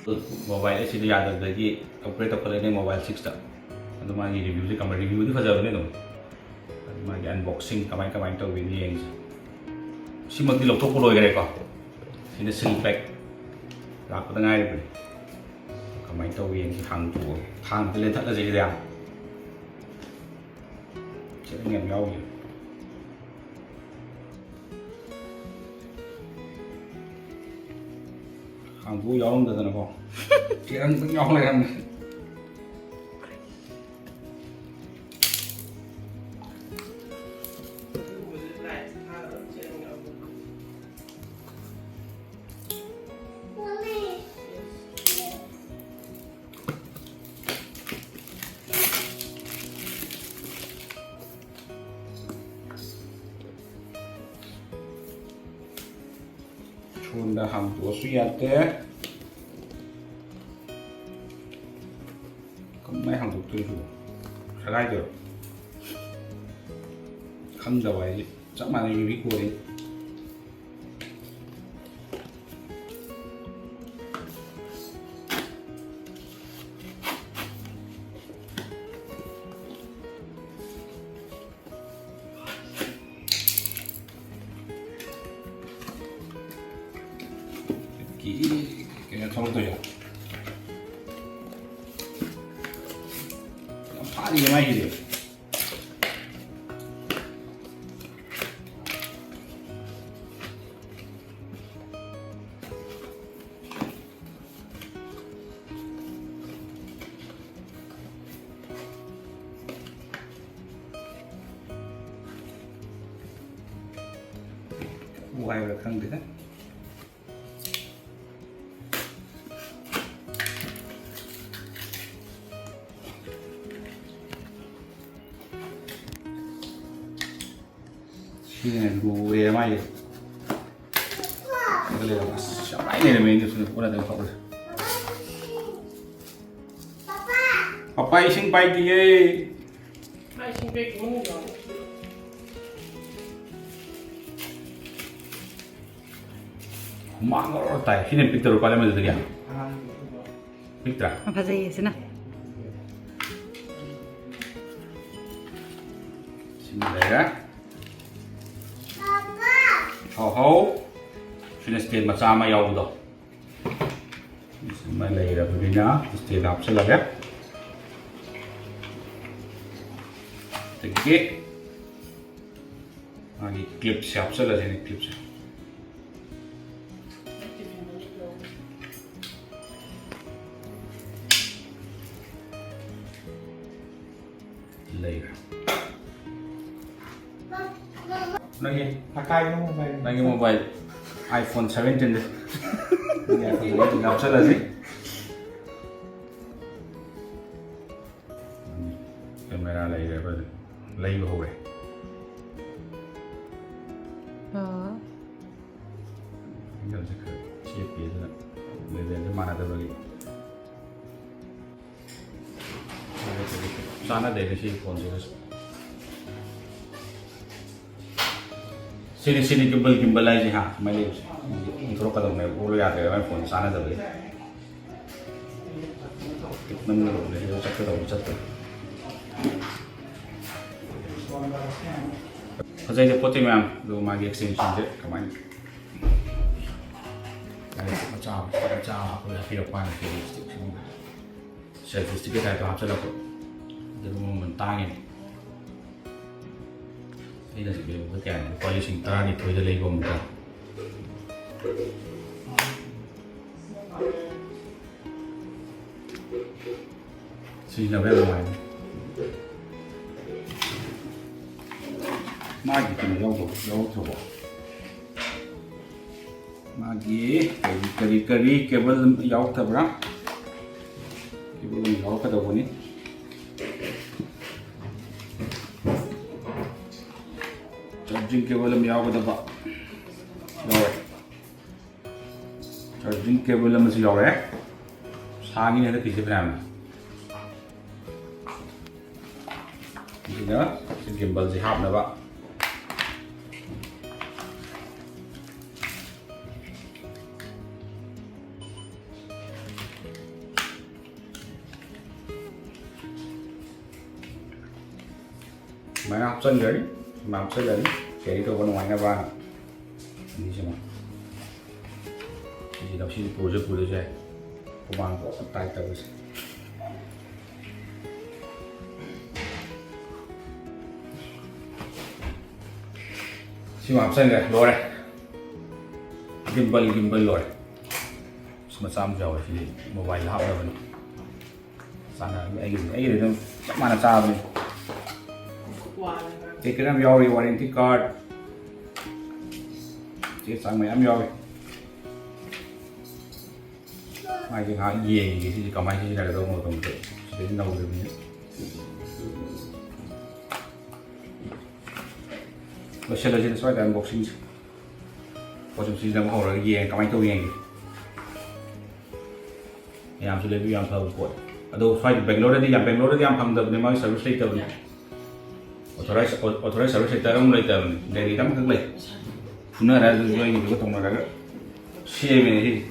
Mobile is the other the operator for mobile 6 sta. And my review the camera review the first my unboxing come to win the ends. She must be looked up in a silk pack. Lock the night. Come to win hang the letter as it is. Checking and yawing. Hang go yawn doesn't go. Chị ăn nhau này em chôn đã hàng của suy thế mấy hàng tục tôi rồi khá gai được khăn đầu ấy chắc mà này bị cua đi kỹ cái thau tôi à phá đi cái máy gì quay vào khăn đấy. Ini dulu ya mai. Kita lihat mas, siapa ini namanya itu sudah udah tahu apa. Papa ising pai dia. Ising pai gimana dong? Bangalore tay, sini picture kalian mana tadi ya? Picture. Apa sih sini? Sini ya. Hầu xin tiền mà sao mà giàu rồi mà lấy được cái nhá tiền học sẽ là biết thì cái clip sẽ học sẽ là gì clip sẽ lấy lagi Pakai mobile. lagi mobile iPhone 17 deh. Ini iPhone 17 nggak usah lah sih. Kamera lagi apa? Lagi bawa. Tinggal sekarang siap ya, lihat mana ada lagi. Sana deh sih phone sih. Sini gimbal aja ha, मैले intro कदम में बोलो याद है मैं phone साना दबे कितना minute हो गए जो चक्कर हो चक्कर फसाई दे पोते में हम दो मागी एक्सटेंशन दे कमाई अच्छा आपको फिर पानी के एक्सटेंशन सेल्फी स्टिक है तो आप चलो जब वो मंतांगे đây là sự tất cả coi như chúng ta thì thôi ra lấy gồm cả xin là bên ngoài mai chỉ cần dâu thổ mai kari cable dâu thở ra cable dâu cái đầu này charging cable में याव दबा याव charging cable में से याव है सांगी ने तो किसी पे नाम ini na si gimbal si hap na ba Máy học chân đấy, mà học chân đấy, cái tôi còn ngoài nhà ba, đi xem nào, gì đâu xin bùa chơi, công an có tay tao rồi, xin học chân này, rồi này, gimbal rồi, mà sao rồi thì mobile học rồi, sao là cái gì nó chắc mà là sao vậy? Cái em vô đi warranty card chỉ sang mấy em vô mai cái hãng gì thì còn mai thì là đâu mà còn tự đến đâu được nhé và sẽ là trên xoay đèn unboxing có trong xin làm hồ rồi gì còn anh tôi gì em sẽ lấy video thâu của đâu xoay Bangalore đi em không được nên mới service later đi authorized service center ông later để đi đóng các lịch phun ra rồi những cái tông nó ra xe về thì